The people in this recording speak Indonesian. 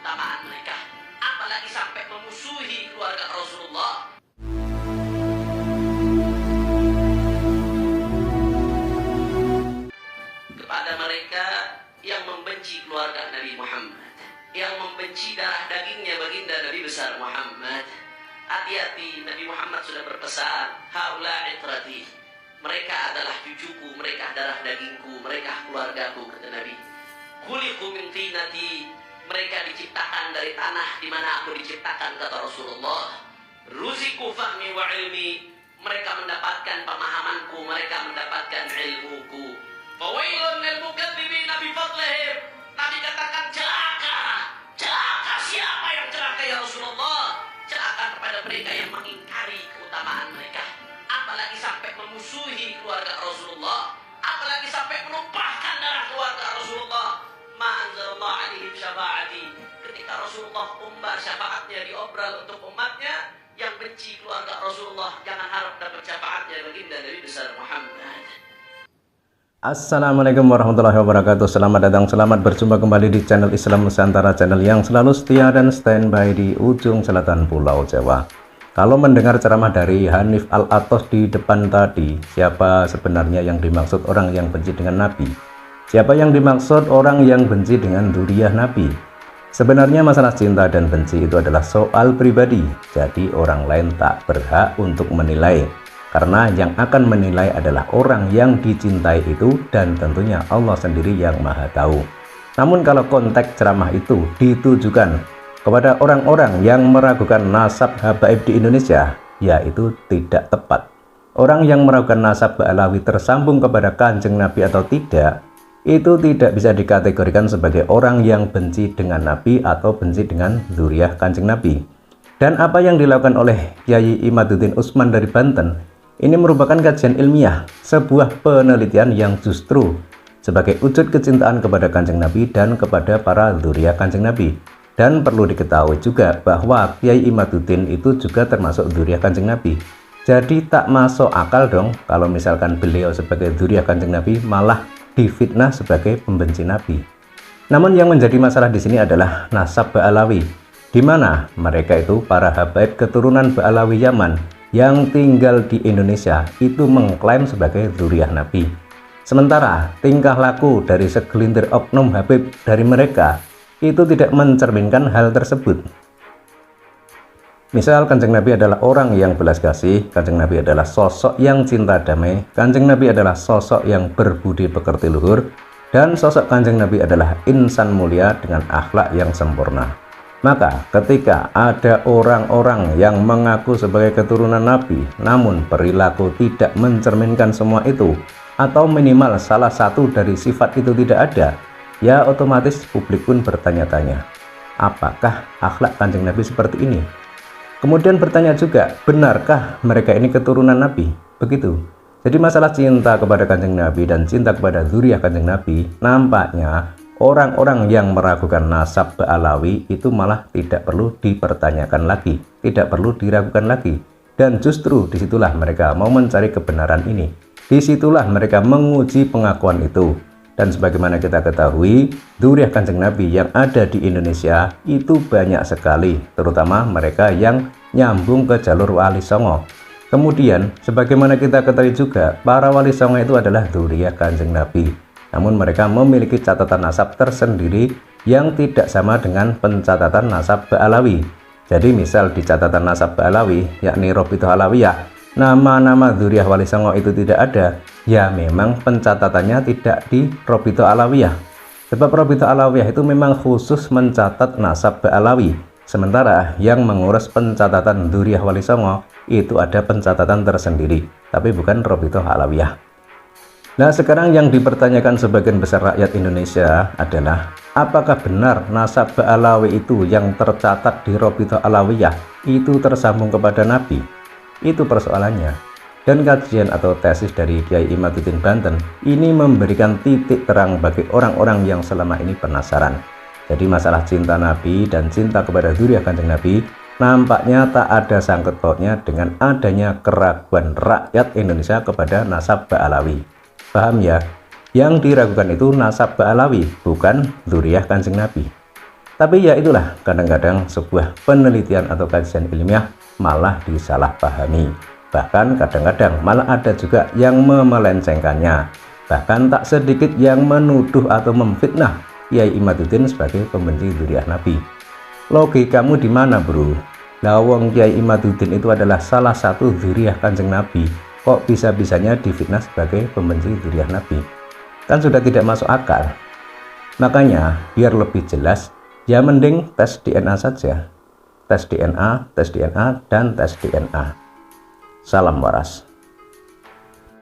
keutamaan mereka, apalagi sampai memusuhi keluarga Rasulullah. Kepada mereka yang membenci keluarga Nabi Muhammad, yang membenci darah dagingnya baginda Nabi besar Muhammad, hati-hati. Nabi Muhammad sudah berpesan, haula itrati, mereka adalah cucuku, mereka darah dagingku, mereka keluargaku, kata Nabi. Khuliqu min tinati, mereka diciptakan dari tanah di mana aku diciptakan, kata Rasulullah. Ruziku fahmi wa ilmi, mereka mendapatkan pemahamanku, mereka mendapatkan ilmuku. Fawailun lil mukadzibina bi fadlihim, Nabi katakan celaka, celaka. Siapa yang celaka ya Rasulullah? Celaka kepada mereka yang mengingkari keutamaan mereka, apalagi sampai memusuhi keluarga Rasulullah, apalagi sampai menumpahkan darah keluarga Rasulullah. Ma'anzalallah alaihim syafaati, ketika Rasulullah umbar syafaatnya diobral untuk umatnya, yang benci keluarga Rasulullah jangan harap dapat syafaatnya baginda Nabi besar Muhammad. Assalamualaikum warahmatullahi wabarakatuh. Selamat datang, selamat berjumpa kembali di channel Islam Nusantara, channel yang selalu setia dan standby di ujung selatan Pulau Jawa. Kalau mendengar ceramah dari Hanif Al-Atos di depan tadi, siapa sebenarnya yang dimaksud orang yang benci dengan Nabi? Siapa yang dimaksud orang yang benci dengan dzurriyyah Nabi? Sebenarnya masalah cinta dan benci itu adalah soal pribadi, jadi orang lain tak berhak untuk menilai. Karena yang akan menilai adalah orang yang dicintai itu, dan tentunya Allah sendiri yang maha tahu. Namun kalau konteks ceramah itu ditujukan kepada orang-orang yang meragukan nasab habaib di Indonesia, ya itu tidak tepat. Orang yang meragukan nasab Ba'alawi tersambung kepada Kanjeng Nabi atau tidak, itu tidak bisa dikategorikan sebagai orang yang benci dengan Nabi atau benci dengan dzurriyyah Kanjeng Nabi. Dan apa yang dilakukan oleh Kyai Imaduddin Utsman dari Banten, ini merupakan kajian ilmiah, sebuah penelitian yang justru sebagai wujud kecintaan kepada Kanjeng Nabi dan kepada para dzurriyyah Kanjeng Nabi. Dan perlu diketahui juga bahwa Kyai Imaduddin itu juga termasuk dzurriyyah Kanjeng Nabi. Jadi tak masuk akal dong kalau misalkan beliau sebagai dzurriyyah Kanjeng Nabi malah difitnah sebagai pembenci Nabi. Namun yang menjadi masalah di sini adalah nasab Ba'alawi, di mana mereka itu para habaib keturunan Ba'alawi Yaman yang tinggal di Indonesia itu mengklaim sebagai dzurriyyah Nabi. Sementara tingkah laku dari segelintir oknum habib dari mereka itu tidak mencerminkan hal tersebut. Misal Kanjeng Nabi adalah orang yang belas kasih, Kanjeng Nabi adalah sosok yang cinta damai, Kanjeng Nabi adalah sosok yang berbudi pekerti luhur, dan sosok Kanjeng Nabi adalah insan mulia dengan akhlak yang sempurna. Maka ketika ada orang-orang yang mengaku sebagai keturunan Nabi namun perilaku tidak mencerminkan semua itu, atau minimal salah satu dari sifat itu tidak ada, ya otomatis publik pun bertanya-tanya, apakah akhlak Kanjeng Nabi seperti ini? Kemudian bertanya juga, benarkah mereka ini keturunan Nabi? Begitu. Jadi masalah cinta kepada Kanjeng Nabi dan cinta kepada dzurriyyah Kanjeng Nabi, nampaknya orang-orang yang meragukan nasab Ba'alawi itu malah tidak perlu dipertanyakan lagi, tidak perlu diragukan lagi. Dan justru disitulah mereka mau mencari kebenaran ini, disitulah mereka menguji pengakuan itu. Dan sebagaimana kita ketahui, dzurriyyah Kanjeng Nabi yang ada di Indonesia itu banyak sekali, terutama mereka yang nyambung ke jalur Wali Songo. Kemudian sebagaimana kita ketahui juga, para Wali Songo itu adalah dzurriyyah Kanjeng Nabi. Namun mereka memiliki catatan nasab tersendiri yang tidak sama dengan pencatatan nasab Ba'alawi. Jadi misal di catatan nasab Ba'alawi, yakni Robitoh Alawiyah, nama-nama dzurriyyah Wali Songo itu tidak ada, ya memang pencatatannya tidak di Robitoh Alawiyah. Sebab Robitoh Alawiyah itu memang khusus mencatat nasab Ba'alawi. Sementara yang mengurus pencatatan dzurriyyah Wali Songo itu ada pencatatan tersendiri, tapi bukan Robitoh Alawiyah. Nah sekarang yang dipertanyakan sebagian besar rakyat Indonesia adalah, apakah benar nasab Ba'alawi itu yang tercatat di Robitoh Alawiyah itu tersambung kepada Nabi? Itu persoalannya. Dan kajian atau tesis dari Kyai Imaduddin Banten ini memberikan titik terang bagi orang-orang yang selama ini penasaran. Jadi masalah cinta Nabi dan cinta kepada dzurriyyah Kanjeng Nabi nampaknya tak ada sangkut pautnya dengan adanya keraguan rakyat Indonesia kepada nasab Ba'alawi. Paham ya? Yang diragukan itu nasab Ba'alawi, bukan dzurriyyah Kanjeng Nabi. Tapi ya itulah, kadang-kadang sebuah penelitian atau kajian ilmiah malah disalahpahami. Bahkan kadang-kadang malah ada juga yang memelencengkannya. Bahkan tak sedikit yang menuduh atau memfitnah Kiai Imaduddin sebagai pembenci dzurriyyah Nabi. Logikamu di mana, bro? Lawang Kiai Imaduddin itu adalah salah satu dzurriyyah Kanjeng Nabi. Kok bisa-bisanya difitnah sebagai pembenci dzurriyyah Nabi? Kan sudah tidak masuk akal. Makanya biar lebih jelas, ya mending tes DNA saja. Tes DNA, dan tes DNA. Salam waras.